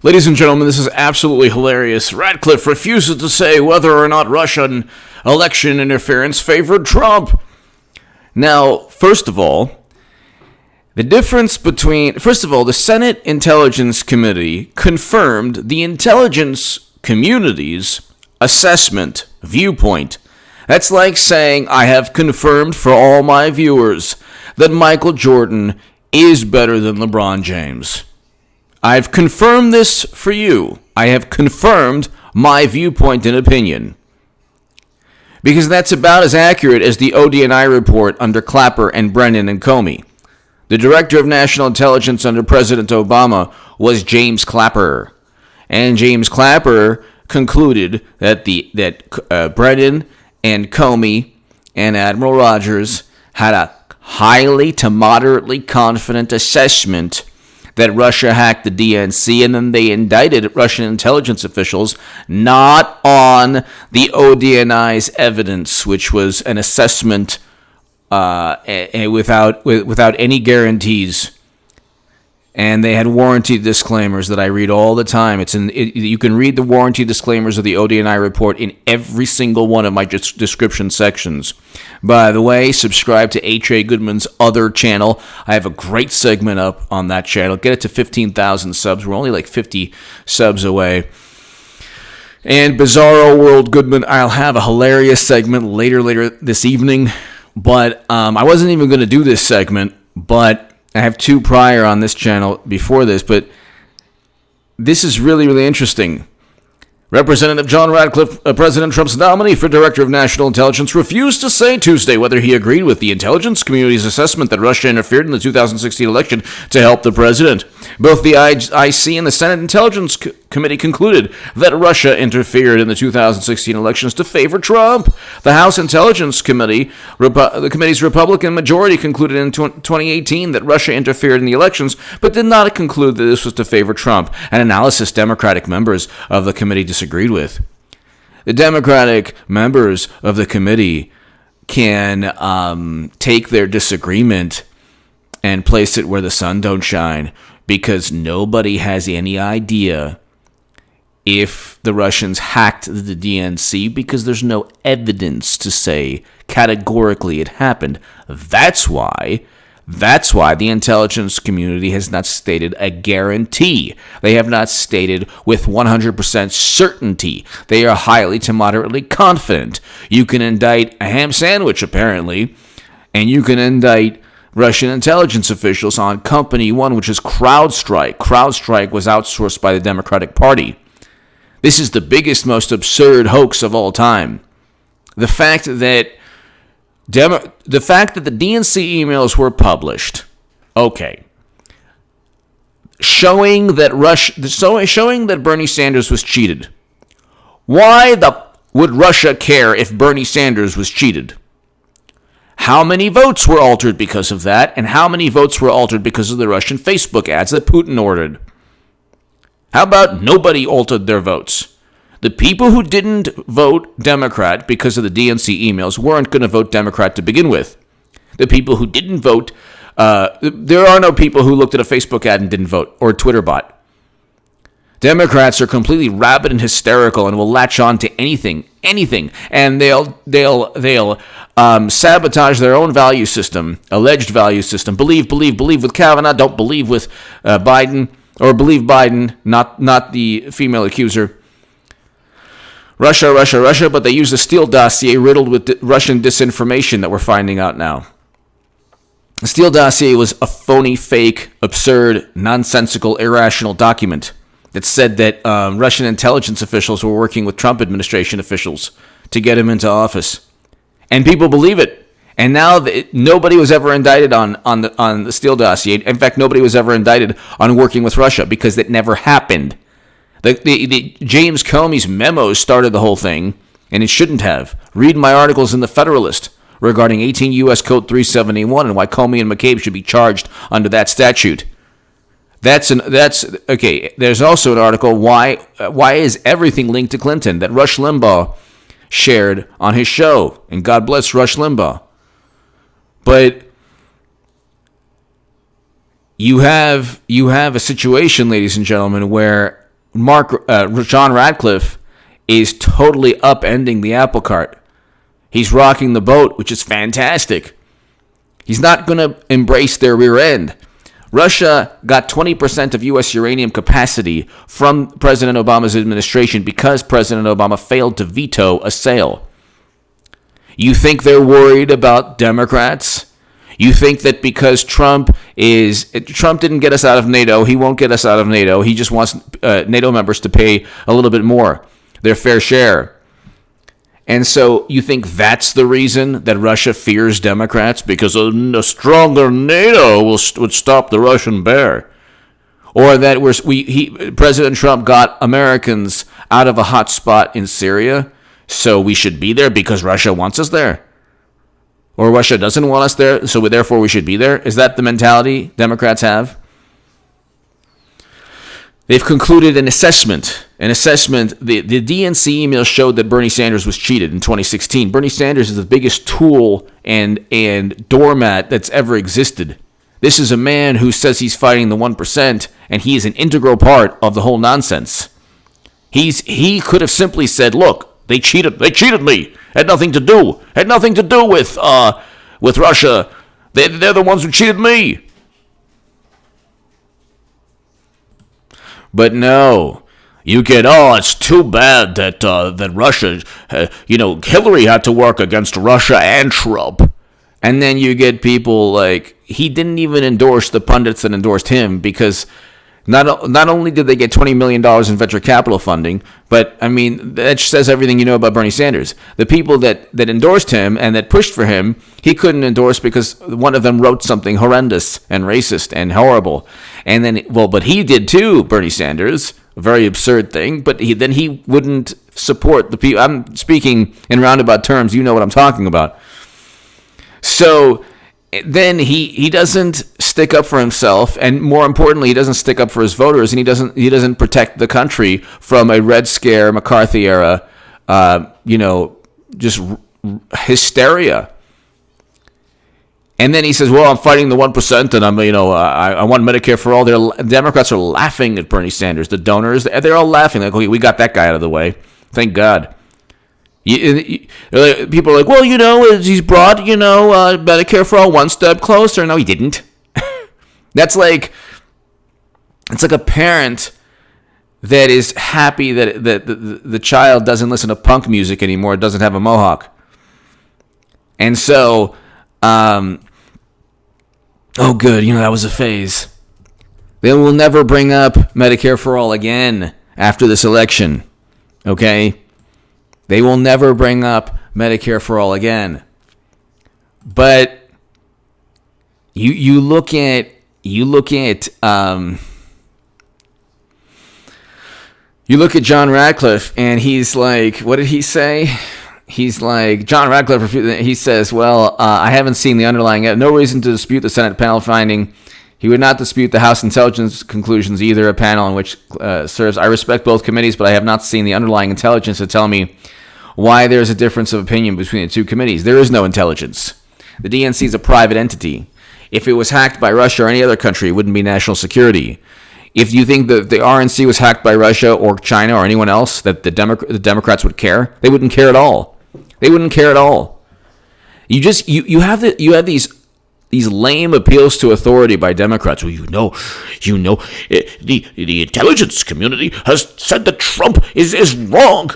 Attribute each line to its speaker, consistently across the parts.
Speaker 1: Ladies and gentlemen, this is absolutely hilarious. Ratcliffe refuses to say whether or not Russian election interference favored Trump. Now, first of all, the Senate Intelligence Committee confirmed the intelligence community's assessment viewpoint. That's like saying, I have confirmed for all my viewers that Michael Jordan is better than LeBron James. I've confirmed this for you. I have confirmed my viewpoint and opinion. Because that's about as accurate as the ODNI report under Clapper and Brennan and Comey. The Director of National Intelligence under President Obama was James Clapper. And James Clapper concluded that Brennan and Comey and Admiral Rogers had a highly to moderately confident assessment that Russia hacked the DNC, and then they indicted Russian intelligence officials not on the ODNI's evidence, which was an assessment without any guarantees. And they had warranty disclaimers that I read all the time. You can read the warranty disclaimers of the ODNI report in every single one of my description sections. By the way, subscribe to H.A. Goodman's other channel. I have a great segment up on that channel. Get it to 15,000 subs. We're only like 50 subs away. And Bizarro World Goodman, I'll have a hilarious segment later this evening. But I wasn't even going to do this segment, but I have two prior on this channel before this, but this is really, really interesting. Representative John Ratcliffe, President Trump's nominee for Director of National Intelligence, refused to say Tuesday whether he agreed with the intelligence community's assessment that Russia interfered in the 2016 election to help the president. Both the IC and the Senate Intelligence Committee concluded that Russia interfered in the 2016 elections to favor Trump. The House Intelligence Committee, the committee's Republican majority, concluded in 2018 that Russia interfered in the elections, but did not conclude that this was to favor Trump, an analysis Democratic members of the committee disagreed with. The Democratic members of the committee can take their disagreement and place it where the sun don't shine, because nobody has any idea if the Russians hacked the DNC, because there's no evidence to say categorically it happened. That's why the intelligence community has not stated a guarantee. They have not stated with 100% certainty. They are highly to moderately confident. You can indict a ham sandwich, apparently, and you can indict Russian intelligence officials on Company One, which is CrowdStrike. CrowdStrike was outsourced by the Democratic Party. This is the biggest, most absurd hoax of all time. The fact that the DNC emails were published, okay, showing that Bernie Sanders was cheated. Why would Russia care if Bernie Sanders was cheated? How many votes were altered because of that, and how many votes were altered because of the Russian Facebook ads that Putin ordered? How about nobody altered their votes? The people who didn't vote Democrat because of the DNC emails weren't going to vote Democrat to begin with. The people who didn't vote, there are no people who looked at a Facebook ad and didn't vote, or a Twitter bot. Democrats are completely rabid and hysterical and will latch on to anything, and they'll sabotage their own value system, alleged value system. Believe with Kavanaugh, don't believe with Biden, or believe Biden, not the female accuser. Russia, but they use a Steele dossier riddled with Russian disinformation that we're finding out now. The Steele dossier was a phony, fake, absurd, nonsensical, irrational document that said that Russian intelligence officials were working with Trump administration officials to get him into office. And people believe it. And now nobody was ever indicted on the Steele dossier. In fact, nobody was ever indicted on working with Russia because it never happened. The James Comey's memos started the whole thing, and it shouldn't have. Read my articles in The Federalist regarding 18 U.S. Code 371 and why Comey and McCabe should be charged under that statute. That's okay. There's also an article, why is everything linked to Clinton, that Rush Limbaugh shared on his show, and God bless Rush Limbaugh. But you have a situation, ladies and gentlemen, where John Ratcliffe is totally upending the apple cart. He's rocking the boat, which is fantastic. He's not going to embrace their rear end. Russia got 20% of U.S. uranium capacity from President Obama's administration because President Obama failed to veto a sale. You think they're worried about Democrats? You think that because Trump didn't get us out of NATO, he won't get us out of NATO. He just wants NATO members to pay a little bit more, their fair share. And so you think that's the reason that Russia fears Democrats? Because a stronger NATO would stop the Russian bear. Or that President Trump got Americans out of a hot spot in Syria, so we should be there because Russia wants us there. Or Russia doesn't want us there, so therefore we should be there. Is that the mentality Democrats have? They've concluded an assessment. The DNC email showed that Bernie Sanders was cheated in 2016. Bernie Sanders is the biggest tool and doormat that's ever existed. This is a man who says he's fighting the 1%, and he is an integral part of the whole nonsense. He could have simply said, "Look, they cheated me. Had nothing to do with Russia. They're the ones who cheated me." But no, you get, it's too bad that Russia, Hillary had to work against Russia and Trump. And then you get people like, he didn't even endorse the pundits that endorsed him because not only did they get $20 million in venture capital funding, but, that says everything you know about Bernie Sanders. The people that endorsed him and that pushed for him, he couldn't endorse because one of them wrote something horrendous and racist and horrible. And then, but he did too, Bernie Sanders, a very absurd thing, but he wouldn't support the people. I'm speaking in roundabout terms, you know what I'm talking about. So then he doesn't stick up for himself, and more importantly, he doesn't stick up for his voters, and he doesn't protect the country from a Red Scare, McCarthy era, just hysteria. And then he says, "Well, I'm fighting the 1%, and I want Medicare for all." The Democrats are laughing at Bernie Sanders. The donors, they're all laughing. Like, "Okay, we got that guy out of the way. Thank God." People are like, "Well, he's brought, Medicare for all one step closer." No, he didn't. It's like a parent that is happy that the child doesn't listen to punk music anymore, doesn't have a mohawk. And so, good, that was a phase. They will never bring up Medicare for all again after this election, okay? They will never bring up Medicare for all again. But you look at John Ratcliffe, and he's like, what did he say? He's like, John Ratcliffe, he says, I haven't seen the underlying, no reason to dispute the Senate panel finding. He would not dispute the House Intelligence conclusions either, a panel in which serves. I respect both committees, but I have not seen the underlying intelligence to tell me why there's a difference of opinion between the two committees. There is no intelligence. The DNC is a private entity. If it was hacked by Russia or any other country, it wouldn't be national security. If you think that the RNC was hacked by Russia or China or anyone else, that the Democrats would care, they wouldn't care at all. They wouldn't care at all. You have these lame appeals to authority by Democrats. Well, the intelligence community has said that Trump is wrong.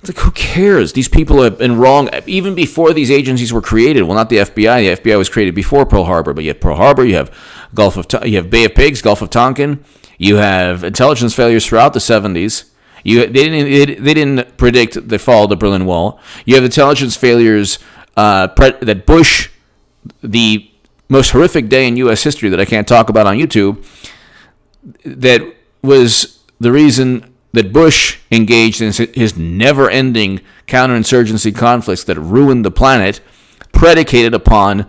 Speaker 1: It's like, who cares? These people have been wrong even before these agencies were created. Well, not the FBI. The FBI was created before Pearl Harbor, but you have Pearl Harbor, you have you have Bay of Pigs, Gulf of Tonkin, you have intelligence failures throughout the 70s. They didn't predict the fall of the Berlin Wall. You have intelligence failures that Bush, the most horrific day in U.S. history that I can't talk about on YouTube, that was the reason that Bush engaged in his never-ending counterinsurgency conflicts that ruined the planet, predicated upon,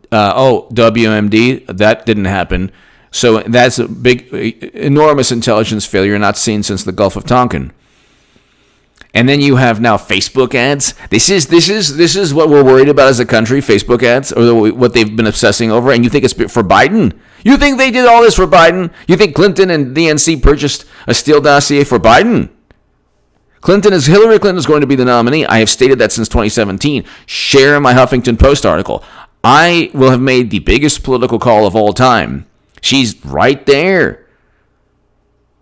Speaker 1: WMD, that didn't happen. So that's a big, enormous intelligence failure not seen since the Gulf of Tonkin. And then you have now Facebook ads. This is what we're worried about as a country, Facebook ads, or what they've been obsessing over. And you think it's for Biden? You think they did all this for Biden? You think Clinton and the DNC purchased a Steele dossier for Biden? Hillary Clinton is going to be the nominee. I have stated that since 2017. Share my Huffington Post article. I will have made the biggest political call of all time. She's right there.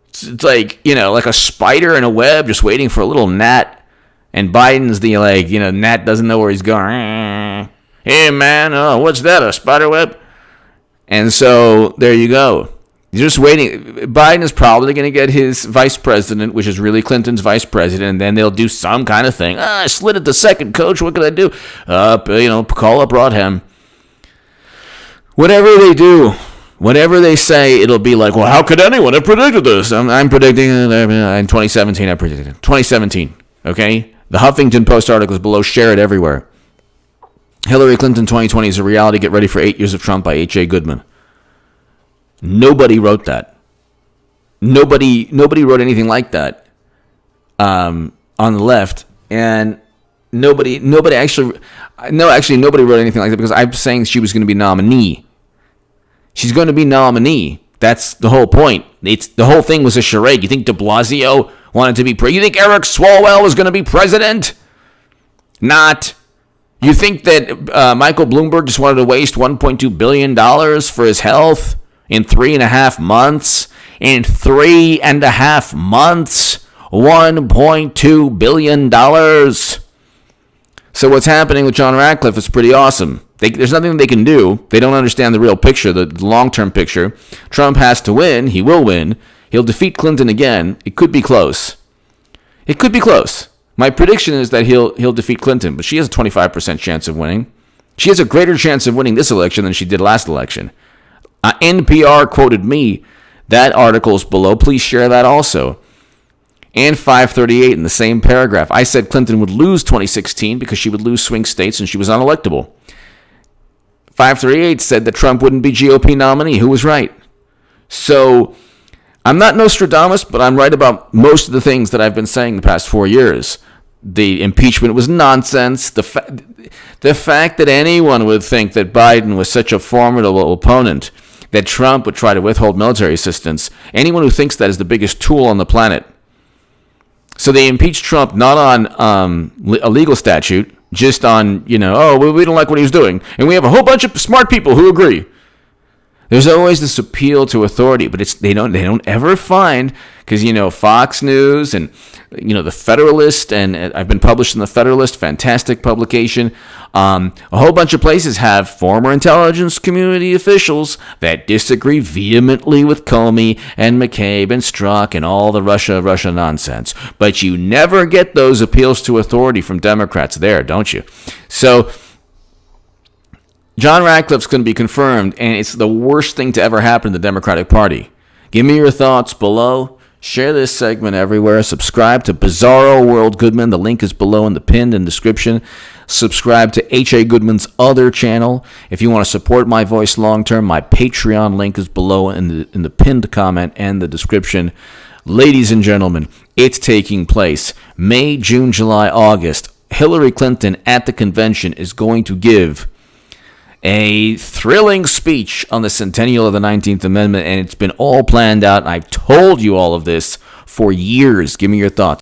Speaker 1: It's like, like a spider in a web just waiting for a little gnat. And Biden's the, gnat doesn't know where he's going. Hey, man, what's that, a spider web? And so there you go. You're just waiting. Biden is probably going to get his vice president, which is really Clinton's vice president, and then they'll do some kind of thing. I slid it to second, coach. What can I do? Call up Rodham. Whatever they do, whatever they say, it'll be like, well, how could anyone have predicted this? I'm predicting in 2017. I predicted it. 2017. Okay? The Huffington Post article is below. Share it everywhere. Hillary Clinton 2020 is a reality. Get ready for 8 years of Trump by H.A. Goodman. Nobody wrote that. Nobody wrote anything like that on the left, and nobody actually wrote anything like that because I'm saying she was going to be nominee. She's going to be nominee. That's the whole point. The whole thing was a charade. You think De Blasio wanted to be president? You think Eric Swalwell was going to be president? Not. You think that Michael Bloomberg just wanted to waste $1.2 billion for his health? In 3.5 months, $1.2 billion. So what's happening with John Ratcliffe is pretty awesome. There's nothing they can do. They don't understand the real picture, the long-term picture. Trump has to win. He will win. He'll defeat Clinton again. It could be close. My prediction is that he'll defeat Clinton, but she has a 25% chance of winning. She has a greater chance of winning this election than she did last election. NPR quoted me. That article's below. Please share that also. And 538 in the same paragraph. I said Clinton would lose 2016 because she would lose swing states and she was unelectable. 538 said that Trump wouldn't be GOP nominee. Who was right? So I'm not Nostradamus, but I'm right about most of the things that I've been saying the past 4 years. The impeachment was nonsense. The fact that anyone would think that Biden was such a formidable opponent, that Trump would try to withhold military assistance, anyone who thinks that is the biggest tool on the planet. So they impeached Trump not on a legal statute, just on, we don't like what he was doing. And we have a whole bunch of smart people who agree. There's always this appeal to authority, but they don't ever find, because Fox News and the Federalist, and I've been published in the Federalist, fantastic publication. A whole bunch of places have former intelligence community officials that disagree vehemently with Comey and McCabe and Strzok and all the Russia nonsense. But you never get those appeals to authority from Democrats there, don't you? So John Ratcliffe's going to be confirmed, and it's the worst thing to ever happen in the Democratic Party. Give me your thoughts below. Share this segment everywhere. Subscribe to Bizarro World Goodman. The link is below in the pinned and description. Subscribe to H.A. Goodman's other channel. If you want to support my voice long term, my Patreon link is below in the pinned comment and the description. Ladies and gentlemen, it's taking place May, June, July, August. Hillary Clinton at the convention is going to give a thrilling speech on the centennial of the 19th Amendment, and it's been all planned out, and I've told you all of this for years. Give me your thoughts.